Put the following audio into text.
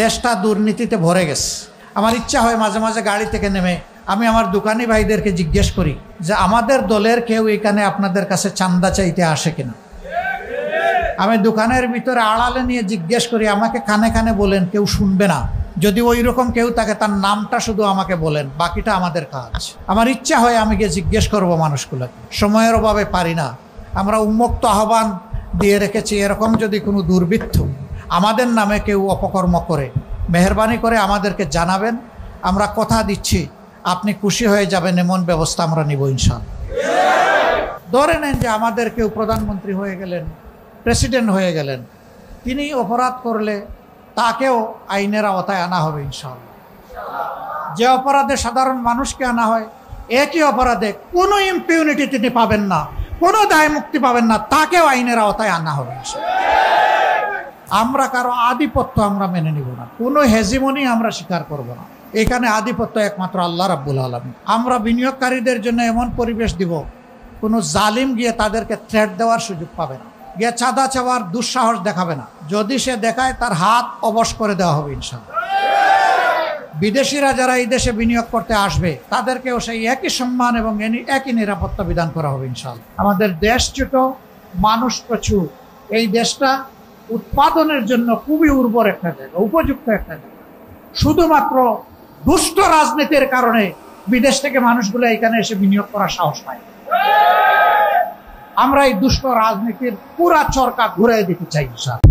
দেশটা দুর্নীতিতে ভরে গেছে। আমার ইচ্ছা হয় মাঝে মাঝে গাড়ি থেকে নেমে আমি আমার দোকানি ভাইদেরকে জিজ্ঞেস করি যে আমাদের দলের কেউ এখানে আপনাদের কাছে চান্দা চাইতে আসে কিনা। আমি দোকানের ভিতরে আড়ালে নিয়ে জিজ্ঞেস করি, আমাকে কানে কানে বলেন, কেউ শুনবে না। যদি ওই রকম কেউ থাকে তার নামটা শুধু আমাকে বলেন, বাকিটা আমাদের কাজ। আমার ইচ্ছা হয় আমি গিয়ে জিজ্ঞেস করবো মানুষগুলোকে, সময়ের অভাবে পারি না। আমরা উন্মুক্ত আহ্বান দিয়ে রেখেছি, এরকম যদি কোনো দুর্বৃত্ত আমাদের নামে কেউ অপকর্ম করে মেহেরবানি করে আমাদেরকে জানাবেন। আমরা কথা দিচ্ছি আপনি খুশি হয়ে যাবেন, এমন ব্যবস্থা আমরা নিব ইনশাআল্লাহ। ধরে নেন যে আমাদের কেউ প্রধানমন্ত্রী হয়ে গেলেন, প্রেসিডেন্ট হয়ে গেলেন, তিনি অপরাধ করলে তাকেও আইনের আওতায় আনা হবে ইনশাআল্লাহ। যে অপরাধে সাধারণ মানুষকে আনা হয়, একই অপরাধে কোনো ইম্পিউনিটি তিনি পাবেন না, কোনো দায় মুক্তি পাবেন না, তাকেও আইনের আওতায় আনা হবে ইনশাআল্লাহ। আমরা কারো আধিপত্য আমরা মেনে নিব না, কোনো হেজিমনি আমরা স্বীকার করব না। এখানে আধিপত্য একমাত্র আল্লাহ রাব্বুল আলামিন। আমরা বিনিয়োগকারীদের জন্য এমন পরিবেশ দিব, কোনো জালিম গিয়ে তাদেরকে থ্রেট দেওয়ার সুযোগ পাবে না, গিয়ে চাঁদা চাওয়ার দুঃসাহস দেখাবে না। যদি সে দেখায় তার হাত অবশ করে দেওয়া হবে ইনশাআল্লাহ। বিদেশিরা যারা এই দেশে বিনিয়োগ করতে আসবে তাদেরকেও সেই একই সম্মান এবং একই নিরাপত্তা বিধান করা হবে ইনশাআল্লাহ। আমাদের দেশ ছোট, মানুষ প্রচুর। এই দেশটা উৎপাদনের জন্য খুবই উর্বর একটা জায়গা, উপযুক্ত একটা জায়গা। শুধুমাত্র দুষ্ট রাজনীতির কারণে বিদেশ থেকে মানুষগুলো এখানে এসে বিনিয়োগ করার সাহস পায়। আমরা এই দুষ্ট রাজনীতির পুরা চরকা ঘুরে দিতে চাই ইনশাআল্লাহ।